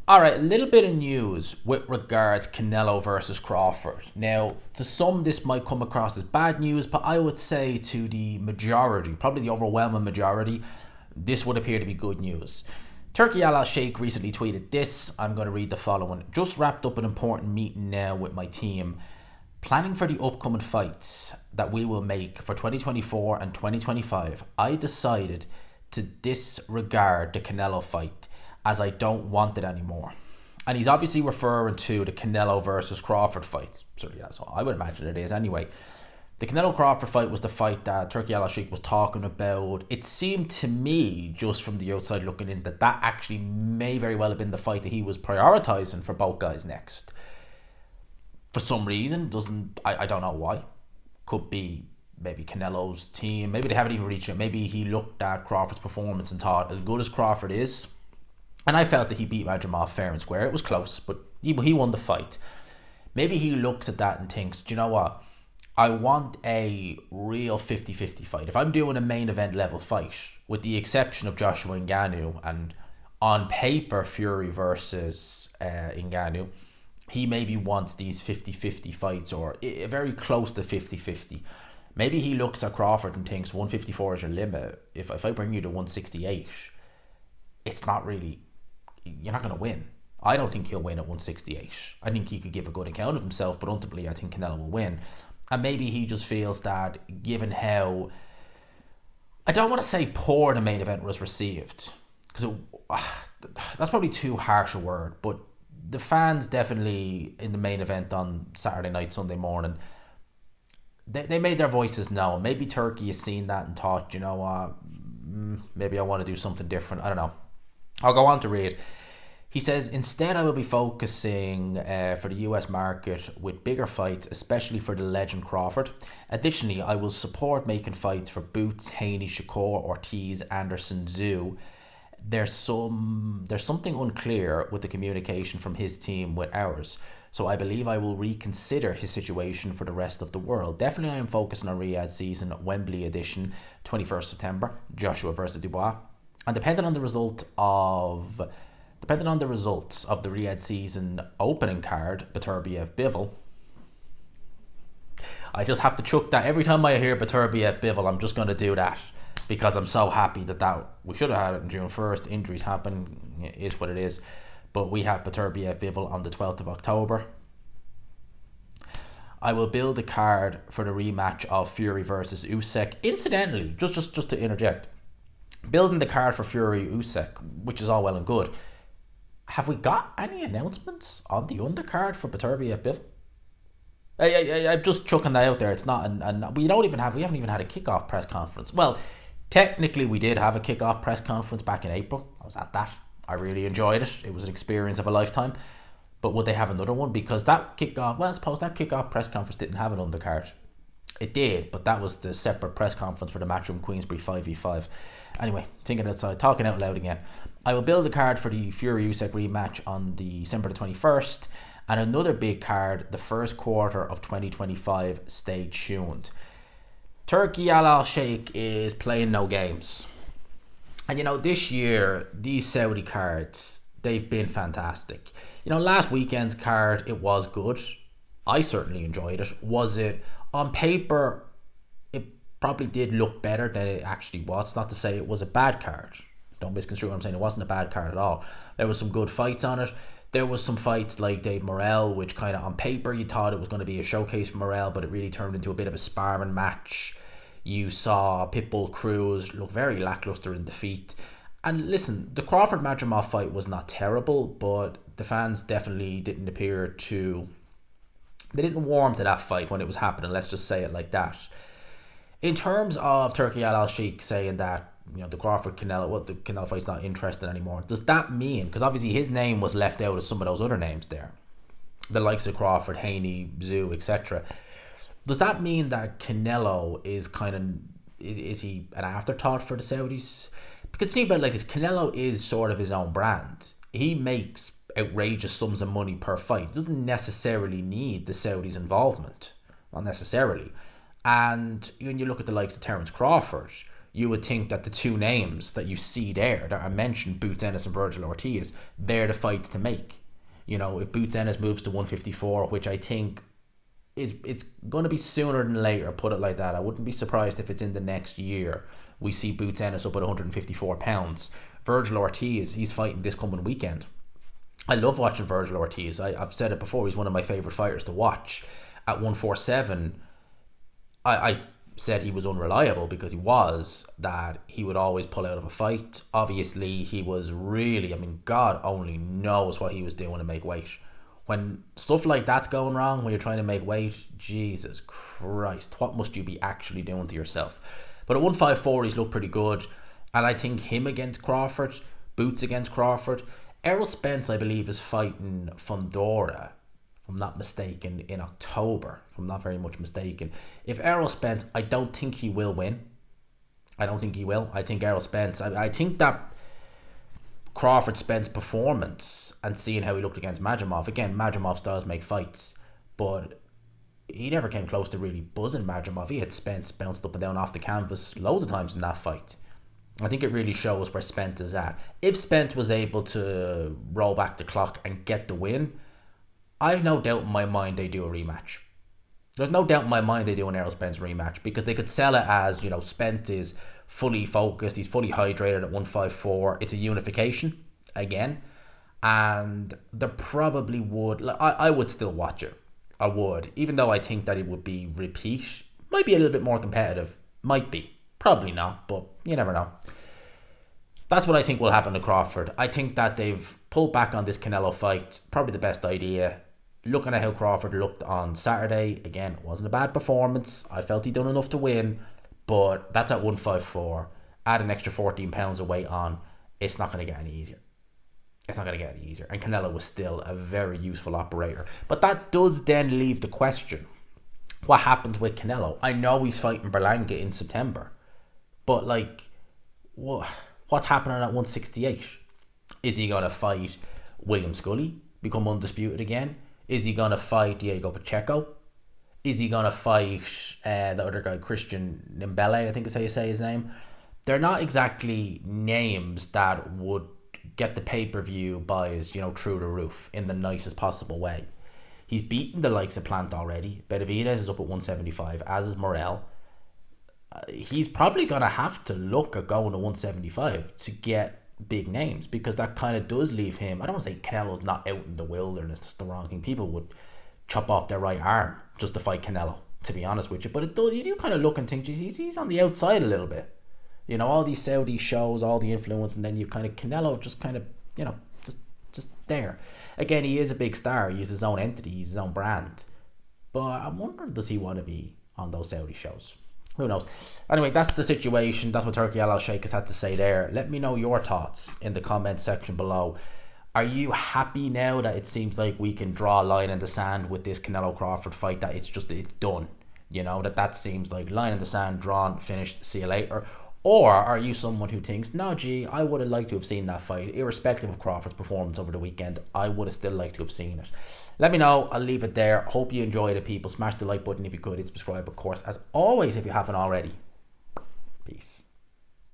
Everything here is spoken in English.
All right, a little bit of news with regards Canelo versus Crawford. Now, to some, this might come across as bad news, but I would say to the majority, probably the overwhelming majority, this would appear to be good news. Turki Al Sheikh recently tweeted this. I'm going to read the following. Just wrapped up an important meeting now with my team, planning for the upcoming fights that we will make for 2024 and 2025. I decided to disregard the Canelo fight as I don't want it anymore. And he's obviously referring to the Canelo versus Crawford fight. So yeah, so I would imagine it is anyway. The Canelo Crawford fight was the fight that Turki Al Sheikh was talking about. It seemed to me, just from the outside looking in, that actually may very well have been the fight that he was prioritising for both guys next. For some reason, I don't know why. Could be maybe Canelo's team. Maybe they haven't even reached it. Maybe he looked at Crawford's performance and thought, as good as Crawford is, and I felt that he beat Majimov fair and square. It was close, but he won the fight. Maybe he looks at that and thinks, do you know what? I want a real 50-50 fight. If I'm doing a main event level fight, with the exception of Joshua Ngannou, and on paper Fury versus Ngannou, he maybe wants these 50-50 fights, or very close to 50-50. Maybe he looks at Crawford and thinks 154 is your limit. If I bring you to 168, it's not really... You're not going to win. I don't think he'll win at 168. I think he could give a good account of himself, but ultimately I think Canelo will win. And maybe he just feels that, given how... I don't want to say poor the main event was received, because that's probably too harsh a word, but the fans definitely in the main event on Saturday night, Sunday morning, they made their voices known. Maybe Turkey has seen that and thought, you know what, maybe I want to do something different. I don't know. I'll go on to read. He says, instead I will be focusing for the US market with bigger fights, especially for the legend Crawford. Additionally, I will support making fights for Boots, Haney, Shakur, Ortiz, Anderson, Zhu. There's something unclear with the communication from his team with ours. So I believe I will reconsider his situation for the rest of the world. Definitely I am focusing on Riyadh season, Wembley edition, 21st September, Joshua versus Dubois. And depending on the results of the Riyadh season opening card, Beterbiev Bivol, I just have to chuck that. Every time I hear Beterbiev Bivol, I'm just going to do that because I'm so happy that we should have had it on June 1st. Injuries happen, it is what it is. But we have Beterbiev Bivol on the 12th of October. I will build a card for the rematch of Fury versus Usyk. Incidentally, just to interject, building the card for Fury Usyk, which is all well and good. Have we got any announcements on the undercard for Beterbiev Bivol? I'm just chucking that out there. It's not, and we haven't even had a kickoff press conference. Well, technically we did have a kickoff press conference back in April. I was at that. I really enjoyed it. It was an experience of a lifetime. But would they have another one? Because that kickoff press conference didn't have an undercard. It did, but that was the separate press conference for the Matchroom Queensbury 5v5. Anyway, thinking outside, talking out loud again. I will build a card for the Fury Usyk rematch on December the 21st, and another big card the first quarter of 2025. Stay tuned. Turki Al Sheikh is playing no games. And this year, these Saudi cards, they've been fantastic. Last weekend's card, it was good. I certainly enjoyed it. Was it on paper? It probably did look better than it actually was. It's not to say it was a bad card. Don't misconstrue what I'm saying. It wasn't a bad card at all. There was some good fights on it. There was some fights like Dave Morrell, which kind of on paper you thought it was going to be a showcase for Morrell, but it really turned into a bit of a sparring match. You saw Pitbull Cruz look very lackluster in defeat. And listen, the Crawford Majimov fight was not terrible, but the fans definitely didn't appear to... They didn't warm to that fight when it was happening, let's just say it like that. In terms of Turki Al Sheikh saying that, the the Canelo fight's not interesting anymore, does that mean, because obviously his name was left out of some of those other names there, the likes of Crawford, Haney, Zhu, etc., does that mean that Canelo is is he an afterthought for the Saudis? Because think about it like this, Canelo is sort of his own brand. He makes outrageous sums of money per fight. Doesn't necessarily need the Saudis' involvement. Not necessarily. And when you look at the likes of Terence Crawford, you would think that the two names that you see there that are mentioned, Boots Ennis and Virgil Ortiz, they're the fights to make. You know, if Boots Ennis moves to 154, which I think it's going to be sooner than later, put it like that. I wouldn't be surprised if it's in the next year we see Boots Ennis up at 154 pounds. Virgil Ortiz, he's fighting this coming weekend. I love watching Virgil Ortiz. I've said it before, he's one of my favourite fighters to watch. At 147, I said he was unreliable because he was, that he would always pull out of a fight. Obviously, he was really, I mean, God only knows what he was doing to make weight. When stuff like that's going wrong, when you're trying to make weight, Jesus Christ, what must you be actually doing to yourself? But at 154, he's looked pretty good. And I think him against Crawford, Boots against Crawford. Errol Spence, I believe, is fighting Fundora, if I'm not mistaken, in October, if I'm not very much mistaken. If Errol Spence, I don't think he will win. I don't think he will. I think Errol Spence, I think that Crawford Spence performance and seeing how he looked against Majimov, again, Majimov styles make fights, but he never came close to really buzzing Majimov. He had Spence bounced up and down off the canvas loads of times in that fight. I think it really shows where Spence is at. If Spence was able to roll back the clock and get the win, I've no doubt in my mind they do a rematch. There's no doubt in my mind they do an Errol Spence rematch, because they could sell it as, you know, Spence is fully focused, he's fully hydrated at 154. It's a unification again, and they probably would. I would still watch it. I would, even though I think that it would be repeat. Might be a little bit more competitive. Might be. Probably not, but you never know. That's what I think will happen to Crawford. I think that they've pulled back on this Canelo fight. Probably the best idea. Looking at how Crawford looked on Saturday, again, it wasn't a bad performance. I felt he'd done enough to win, but that's at 154. Add an extra 14 pounds of weight on. It's not going to get any easier. It's not going to get any easier. And Canelo was still a very useful operator. But that does then leave the question, what happens with Canelo? I know he's fighting Berlanga in September, but like, what's happening at 168? Is he going to fight William Scully, become undisputed again? Is he going to fight Diego Pacheco? Is he going to fight the other guy, Christian Nimbele, I think is how you say his name? They're not exactly names that would get the pay-per-view buys, you know, through the roof in the nicest possible way. He's beaten the likes of Plant already. Benavidez is up at 175, as is Morel. He's probably going to have to look at going to 175 to get big names, because that kind of does leave him. I don't want to say Canelo's not out in the wilderness. That's the wrong thing. People would chop off their right arm just to fight Canelo, to be honest with you. But it does, you do kind of look and think, geez, he's on the outside a little bit. You know, all these Saudi shows, all the influence, and then you kind of, Canelo just kind of, you know, just there. Again, he is a big star. He's his own entity. He's his own brand. But I'm wondering, does he want to be on those Saudi shows? Who knows? Anyway, that's the situation. That's what Turki Al Sheikh has had to say there. Let me know your thoughts in the comment section below. Are you happy now that it seems like we can draw a line in the sand with this Canelo Crawford fight, that it's done? You know, that seems like line in the sand, drawn, finished, see you later? Or are you someone who thinks, no, gee, I would have liked to have seen that fight, irrespective of Crawford's performance over the weekend? I would have still liked to have seen it. Let me know. I'll leave it there. Hope you enjoyed it, people. Smash the like button if you could. Hit subscribe, of course, as always, if you haven't already. Peace.